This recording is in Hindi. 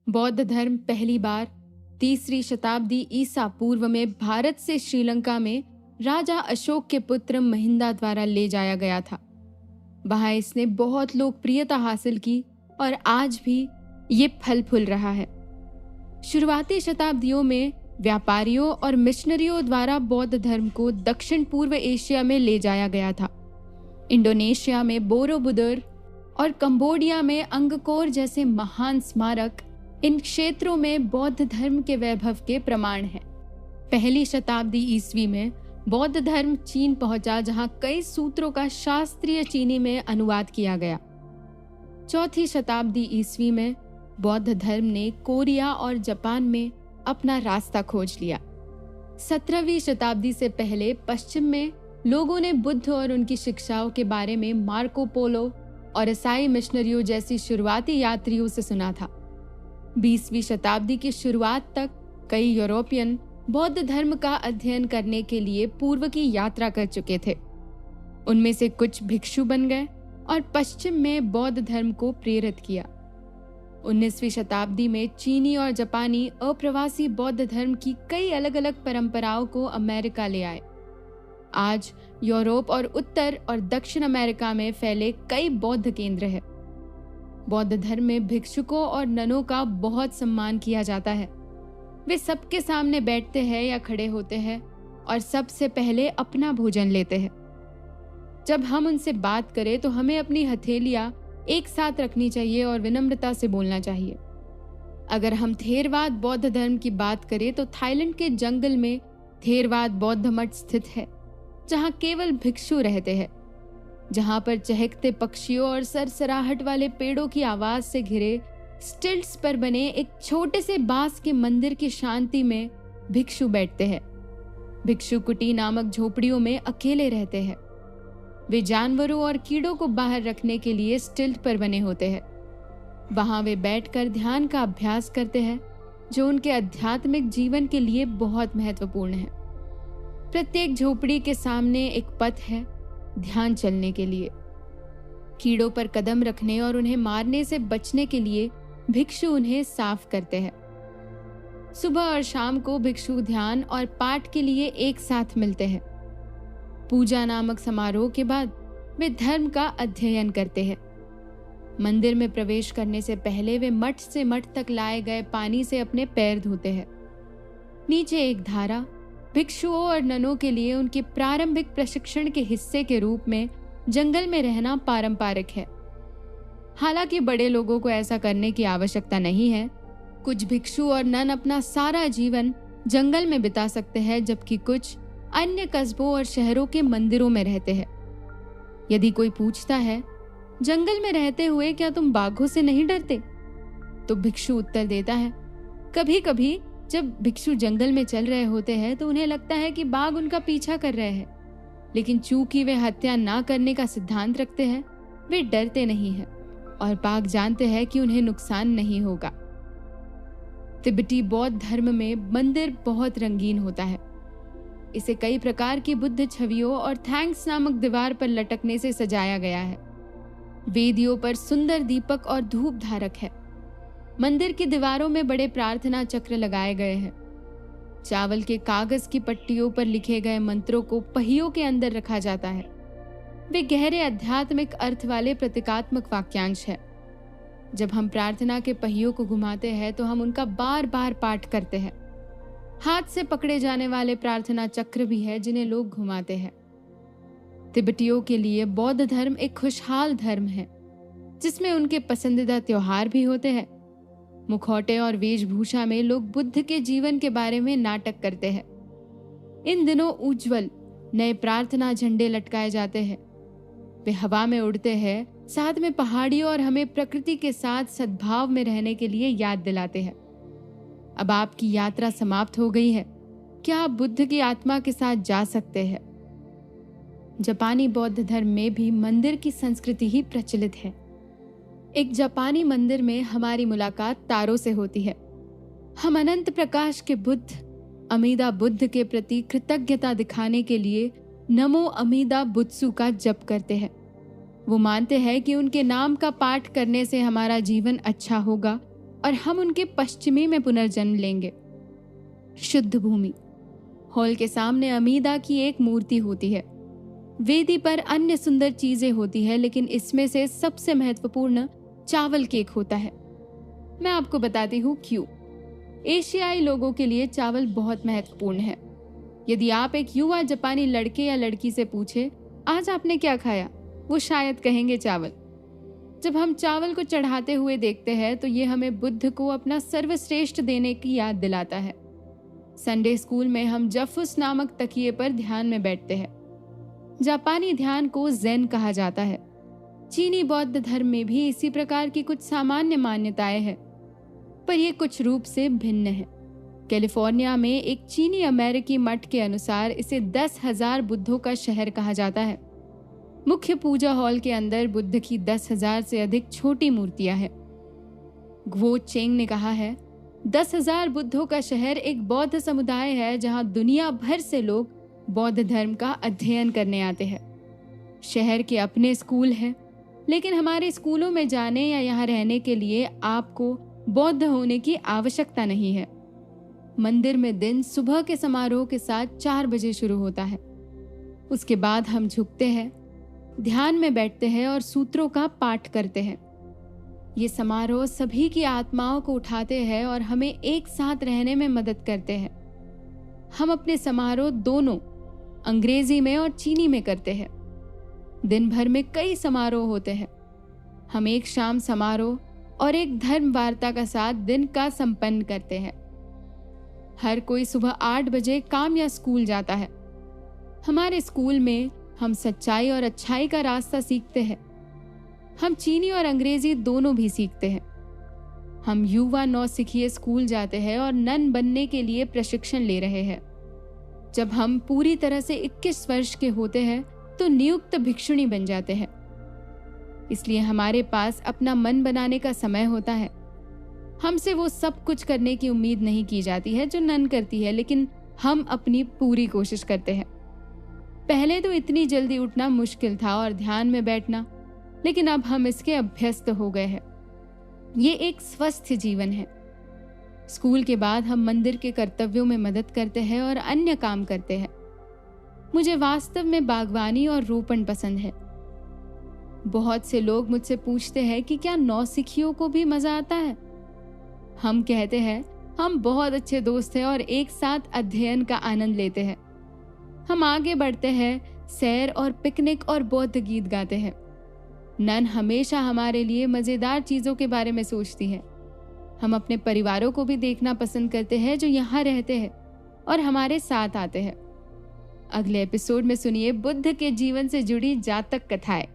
बौद्ध धर्म पहली बार 3री शताब्दी ईसा पूर्व में भारत से श्रीलंका में राजा अशोक के पुत्र महिंदा द्वारा ले जाया गया था। वहां इसने बहुत लोकप्रियता हासिल की और आज भी ये फल फूल रहा है। शुरुआती शताब्दियों में व्यापारियों और मिशनरियों द्वारा बौद्ध धर्म को दक्षिण पूर्व एशिया में ले जाया गया था। इंडोनेशिया में बोरोबुदुर और कंबोडिया में अंगकोर जैसे महान स्मारक इन क्षेत्रों में बौद्ध धर्म के वैभव के प्रमाण हैं। पहली शताब्दी ईस्वी में बौद्ध धर्म चीन पहुंचा, जहां कई सूत्रों का शास्त्रीय चीनी में अनुवाद किया गया। चौथी शताब्दी ईस्वी में बौद्ध धर्म ने कोरिया और जापान में अपना रास्ता खोज लिया। 17वीं शताब्दी से पहले पश्चिम में लोगों ने बुद्ध और उनकी शिक्षाओं के बारे में मार्को पोलो और ईसाई मिशनरियों जैसी शुरुआती यात्रियों से सुना था। 20वीं शताब्दी की शुरुआत तक कई यूरोपियन बौद्ध धर्म का अध्ययन करने के लिए पूर्व की यात्रा कर चुके थे। उनमें से कुछ भिक्षु बन गए और पश्चिम में बौद्ध धर्म को प्रेरित किया। 19वीं शताब्दी में चीनी और जापानी अप्रवासी बौद्ध धर्म की कई अलग अलग परंपराओं को अमेरिका ले आए। आज यूरोप और उत्तर और दक्षिण अमेरिका में फैले कई बौद्ध केंद्र हैं। बौद्ध धर्म में भिक्षुकों और ननों का बहुत सम्मान किया जाता है। वे सबके सामने बैठते हैं या खड़े होते हैं और सबसे पहले अपना भोजन लेते हैं। जब हम उनसे बात करें तो हमें अपनी हथेलियां एक साथ रखनी चाहिए और विनम्रता से बोलना चाहिए। अगर हम थेरवाद बौद्ध धर्म की बात करें तो थाईलैंड के जंगल में थेरवाद बौद्ध मठ स्थित है, जहां केवल भिक्षु रहते हैं, जहां पर चहकते पक्षियों और सरसराहट वाले पेड़ों की आवाज से घिरे स्टिल्ट्स पर बने एक छोटे से बांस के मंदिर की शांति में भिक्षु बैठते हैं। भिक्षु कुटी नामक झोपड़ियों में अकेले रहते हैं। वे जानवरों और कीड़ों को बाहर रखने के लिए स्टिल्ट पर बने होते हैं। वहां वे बैठकर ध्यान का अभ्यास करते हैं, जो उनके आध्यात्मिक जीवन के लिए बहुत महत्वपूर्ण है। प्रत्येक झोपड़ी के सामने एक पथ है ध्यान चलने के लिए। कीड़ों पर कदम रखने और उन्हें मारने से बचने के लिए भिक्षु उन्हें साफ करते हैं। सुबह और शाम को भिक्षु ध्यान और पाठ के लिए एक साथ मिलते हैं। पूजा नामक समारोह के बाद वे धर्म का अध्ययन करते हैं। मंदिर में प्रवेश करने से पहले वे मठ से मठ तक लाए गए पानी से अपने पैर धोते हैं। नीचे एक धारा भिक्षुओं और ननों के लिए उनके प्रारंभिक प्रशिक्षण के हिस्से के रूप में जंगल में रहना पारंपरिक है। हालांकि बड़े लोगों को ऐसा करने की आवश्यकता नहीं है। कुछ भिक्षु और नन अपना सारा जीवन जंगल में बिता सकते हैं, जबकि कुछ अन्य कस्बों और शहरों के मंदिरों में रहते हैं। यदि कोई पूछता है, जंगल में रहते हुए क्या तुम बाघों से नहीं डरते? तो भिक्षु उत्तर देता है, कभी कभी जब भिक्षु जंगल में चल रहे होते हैं तो उन्हें लगता है कि बाघ उनका पीछा कर रहे हैं, लेकिन चूंकि वे हत्या ना करने का सिद्धांत रखते हैं, वे डरते नहीं हैं और बाघ जानते हैं कि उन्हें नुकसान नहीं होगा। तिब्बती बौद्ध धर्म में मंदिर बहुत रंगीन होता है। इसे कई प्रकार की बुद्ध छवियों और थैंक्स नामक दीवार पर लटकने से सजाया गया है। वेदियों पर सुंदर दीपक और धूप धारक है। मंदिर की दीवारों में बड़े प्रार्थना चक्र लगाए गए हैं। चावल के कागज की पट्टियों पर लिखे गए मंत्रों को पहियों के अंदर रखा जाता है। वे गहरे आध्यात्मिक अर्थ वाले प्रतीकात्मक वाक्यांश है। जब हम प्रार्थना के पहियों को घुमाते हैं तो हम उनका बार बार पाठ करते हैं। हाथ से पकड़े जाने वाले प्रार्थना चक्र भी है, जिन्हें लोग घुमाते हैं। तिब्बतियों के लिए बौद्ध धर्म एक खुशहाल धर्म है, जिसमें उनके पसंदीदा त्योहार भी होते हैं। मुखौटे और वेशभूषा में लोग बुद्ध के जीवन के बारे में नाटक करते हैं। इन दिनों उज्जवल नए प्रार्थना झंडे लटकाए जाते हैं। वे हवा में उड़ते हैं, साथ में पहाड़ियों और हमें प्रकृति के साथ सद्भाव में रहने के लिए याद दिलाते हैं। अब आपकी यात्रा समाप्त हो गई है। क्या आप बुद्ध की आत्मा के साथ जा सकते हैं? जापानी बौद्ध धर्म में भी मंदिर की संस्कृति ही प्रचलित है। एक जापानी मंदिर में हमारी मुलाकात तारों से होती है। हम अनंत प्रकाश के बुद्ध अमीदा बुद्ध के प्रति कृतज्ञता दिखाने के लिए नमो अमीदा बुत्सु का जप करते हैं। वो मानते हैं कि उनके नाम का पाठ करने से हमारा जीवन अच्छा होगा और हम उनके पश्चिमी में पुनर्जन्म लेंगे। शुद्ध भूमि। हॉल के सामने अमीदा की एक मूर्ति होती है। वेदी पर अन्य सुंदर चीजें होती है, लेकिन इसमें से सबसे महत्वपूर्ण चावल केक होता है। मैं आपको बताती हूँ क्यों। एशियाई लोगों के लिए चावल बहुत महत्वपूर्ण है। यदि आप एक युवा जापानी लड़के या लड़की से पूछे, आज आपने क्या खाया, वो शायद कहेंगे चावल। जब हम चावल को चढ़ाते हुए देखते हैं तो ये हमें बुद्ध को अपना सर्वश्रेष्ठ देने की याद दिलाता है। संडे स्कूल में हम जफुस नामक तकिए पर ध्यान में बैठते हैं। जापानी ध्यान को ज़ेन कहा जाता है। चीनी बौद्ध धर्म में भी इसी प्रकार की कुछ सामान्य मान्यताएं हैं, पर ये कुछ रूप से भिन्न है। कैलिफोर्निया में एक चीनी अमेरिकी मठ के अनुसार इसे 10,000 बुद्धों का शहर कहा जाता है। मुख्य पूजा हॉल के अंदर बुद्ध की 10,000 से अधिक छोटी मूर्तियां हैं। ग्वो चेंग ने कहा है, 10,000 बुद्धों का शहर एक बौद्ध समुदाय है जहां दुनिया भर से लोग बौद्ध धर्म का अध्ययन करने आते हैं। शहर के अपने स्कूल हैं, लेकिन हमारे स्कूलों में जाने या यहाँ रहने के लिए आपको बौद्ध होने की आवश्यकता नहीं है। मंदिर में दिन सुबह के समारोह के साथ 4 बजे शुरू होता है। उसके बाद हम झुकते हैं, ध्यान में बैठते हैं और सूत्रों का पाठ करते हैं। ये समारोह सभी की आत्माओं को उठाते हैं और हमें एक साथ रहने में मदद करते हैं। हम अपने समारोह दोनों अंग्रेजी में और चीनी में करते हैं। दिन भर में कई समारोह होते हैं। हम एक शाम समारोह और एक धर्म वार्ता का साथ दिन का संपन्न करते हैं। हर कोई सुबह 8 बजे काम या स्कूल जाता है। हमारे स्कूल में हम सच्चाई और अच्छाई का रास्ता सीखते हैं। हम चीनी और अंग्रेजी दोनों भी सीखते हैं। हम युवा नौसिखिए स्कूल जाते हैं और नन बनने के लिए प्रशिक्षण ले रहे हैं। जब हम पूरी तरह से 21 वर्ष के होते हैं तो नियुक्त भिक्षुणी बन जाते हैं। इसलिए हमारे पास अपना मन बनाने का समय होता है। हमसे वो सब कुछ करने की उम्मीद नहीं की जाती है जो नन करती है, लेकिन हम अपनी पूरी कोशिश करते हैं। पहले तो इतनी जल्दी उठना मुश्किल था और ध्यान में बैठना, लेकिन अब हम इसके अभ्यस्त हो गए हैं। ये एक स्वस्थ जीवन है। स्कूल के बाद हम मंदिर के कर्तव्यों में मदद करते हैं और अन्य काम करते हैं। मुझे वास्तव में बागवानी और रोपण पसंद है। बहुत से लोग मुझसे पूछते हैं कि क्या नौसिखियों को भी मजा आता है। हम कहते हैं हम बहुत अच्छे दोस्त हैं और एक साथ अध्ययन का आनंद लेते हैं। हम आगे बढ़ते हैं, सैर और पिकनिक और बौद्ध गीत गाते हैं। नन हमेशा हमारे लिए मजेदार चीजों के बारे में सोचती है। हम अपने परिवारों को भी देखना पसंद करते हैं जो यहाँ रहते हैं और हमारे साथ आते हैं। अगले एपिसोड में सुनिए बुद्ध के जीवन से जुड़ी जातक कथाएं।